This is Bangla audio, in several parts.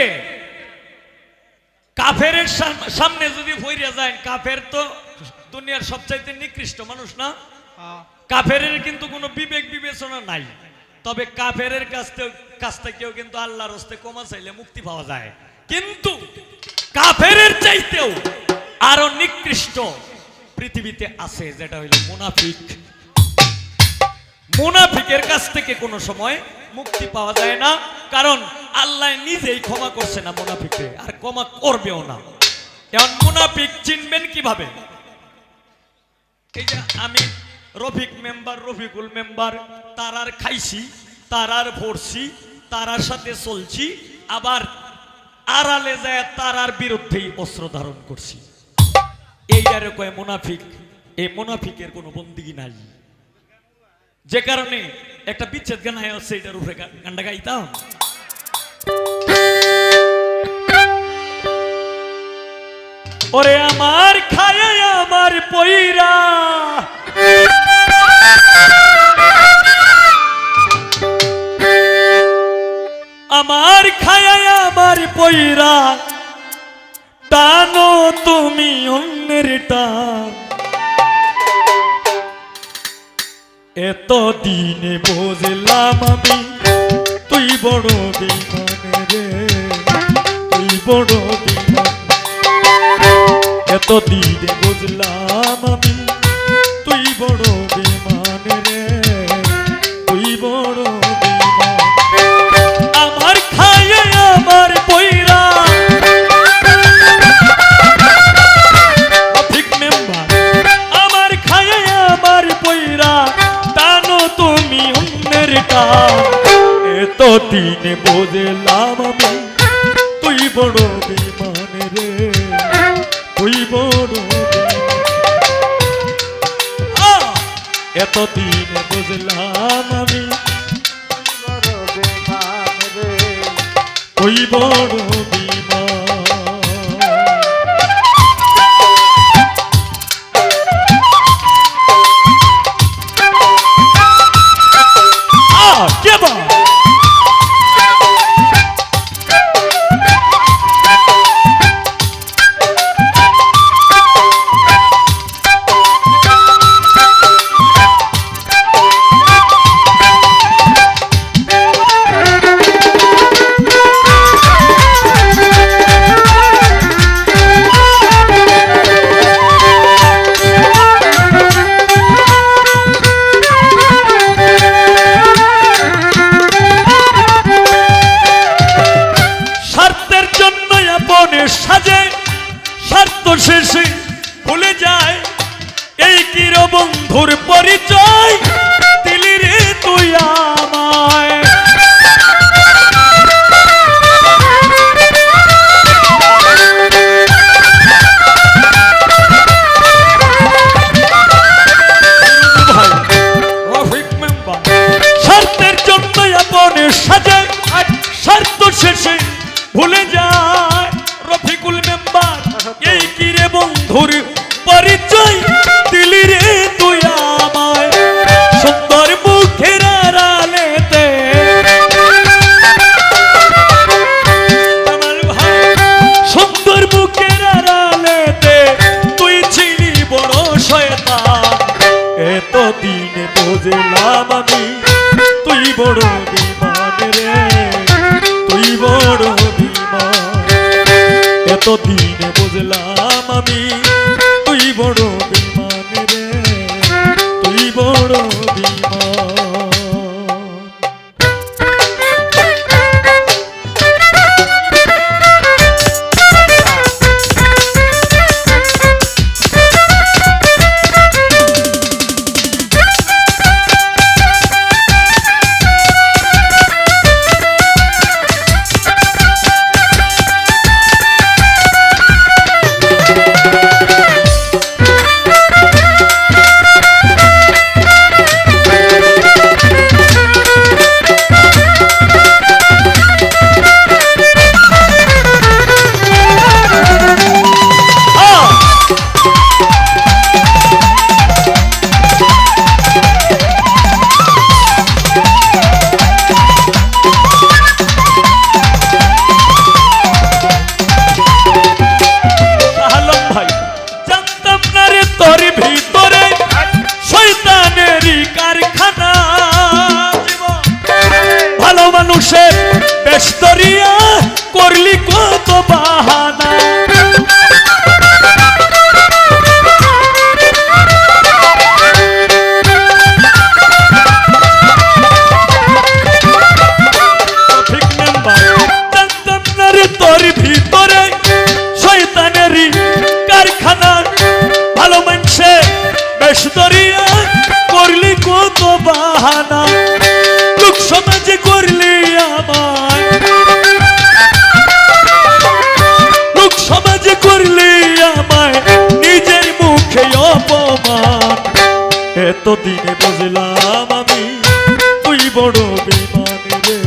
রে কাফেরের সামনে যদি ফইরা যায়, কাফের তো দুনিয়ার সবচাইতে নিকৃষ্ট মানুষ না? কাফেরের কিন্তু কোনো বিবেক বিবেচনা নাই। তবে কাফেরের কাছ থেকেও কিন্তু আল্লাহর হস্তে ক্ষমা চাইলে মুক্তি পাওয়া যায়। কিন্তু কাফেরের চাইতেও আরো নিকৃষ্ট পৃথিবীতে আছে, যেটা হইল মুনাফিক। মুনাফিকের কাছ থেকে কোনো সময় মুক্তি পাওয়া যায় না, কারণ আল্লাহ নিজেই ক্ষমা করছে না মুনাফিককে, আর ক্ষমা করবেও না। এখন মুনাফিক চিনবেন কিভাবে? এই যে আমি রফিকুল মেম্বার তারার খাইছি, তারার ভরছি, তারার সাথে চলছি, আবার আড়ালে যায় তারার বিরুদ্ধেই অস্ত্র ধারণ করছি, এইটারে কয় মুনাফিক। এই মুনাফিকের কোনো বন্দিগি নাই, যে কারণে একটা বিচ্ছেদ গান আছে, এটার উপরে গানটা গাইতাম। ওরে আমার খায় আমার পইরা, আমার খায় আমার পইরা, টানো তুমি অন্যের টান। এত দিনে বুঝলাম আমি তুই বড় বেঈমান রে, তুই বড় বেঈমান। এত দিনে বুঝলাম আমি তুই বড় বেঈমান রে, তুই বড় বেঈমান। আমার খায় আমার পইরা, ঠিক মেম্বার, আমার খায় আমার পইরা, টানো তুমি অন্যের টান। এত দিনে বুঝলাম আমি তুই বড় বেঈমান রে, তুই বড় বেঈমান। এত দিনে বুঝলাম আমি তুই বড় বেঈমান। শেষে ভুলে যায় এই কির বন্ধুর পরিচয়, দিলি রে তুই আমায়। রফিক মেম্বার স্বার্থের জন্য আপনের সাজে, স্বার্থ শেষে ভুলে যায় রফিকুল মেম্বার এই কিরে বন্ধুর পরিচয়, দিলি রে তুই আমায়। সুন্দর মুখের আড়ালেতে আমার ভাই, সুন্দর মুখের আড়ালেতে তুই ছিলি বড় শয়তান। এত দিনে বুঝলাম আমি তুই বড় বেঈমান রে, তুই বড় বেঈমান। এত দিনে বুঝলাম আমি তুই বড় বেঈমান রে, তুই বড় বেঈমান। এতদিনে বুঝলাম আমি তুই বড় বেঈমান রে,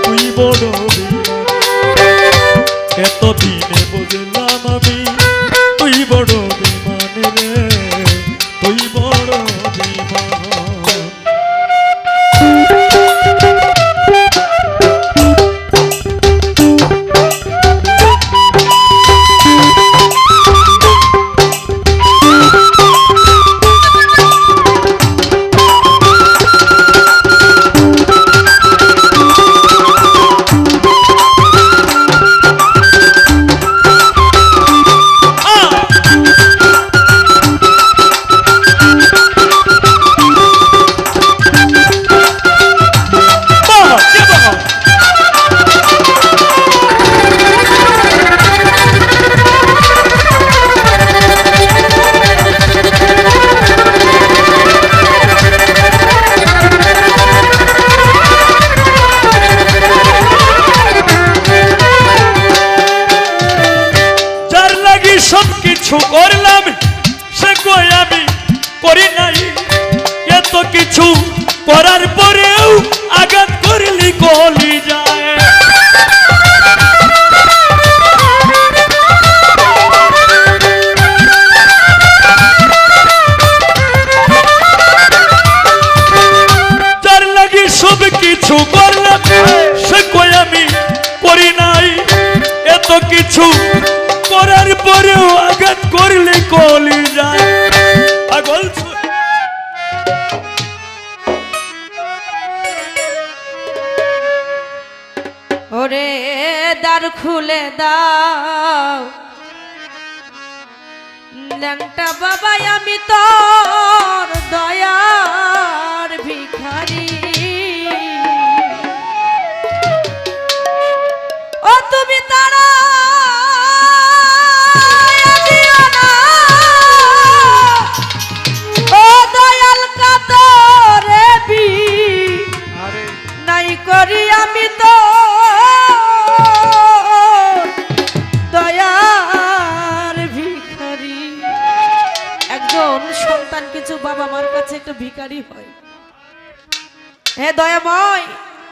তুই বড় বেঈমান। এতদিনে বুঝলাম আমি তুই বড় বেঈমান রে, তুই বড় বেঈমান। সবকিছু করলাম সে কই আমি করি নাই, এত কিছু করার পরেও আঘাত করলি কলি যায়। যার লাগি সব কিছু করলাম সে কই আমি করি নাই, এত কিছু করার পরেও আঘাত করলে কলি যায়। পাগল ওরে দ্বার খুলে দাও ল্যাংটা বাবা, আমি তোর দয়ার ভিখারি। ও তুমি তারা করি আমি তো দয়ার ভিখারি। একজন সন্তান কিছু বাবা মার কাছে একটু ভিখারি হয়। হে দয়াময়,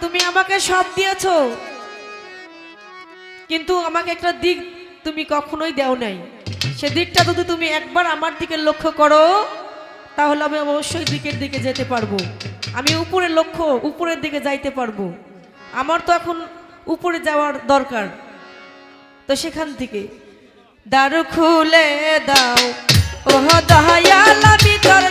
তুমি আমাকে সব দিয়েছো, কিন্তু আমাকে একটা দিক তুমি কখনোই দাও নাই। সে দিকটা যদি তুমি একবার আমার দিকে লক্ষ্য করো তাহলে আমি অবশ্যই দিকের দিকে যেতে পারবো। আমি উপরের লক্ষ্য উপরের দিকে যাইতে পারবো। আমার তো এখন উপরে যাওয়ার দরকার, তো সেখান থেকে দ্বার খুলে দাও ও দয়াল, আমি তোর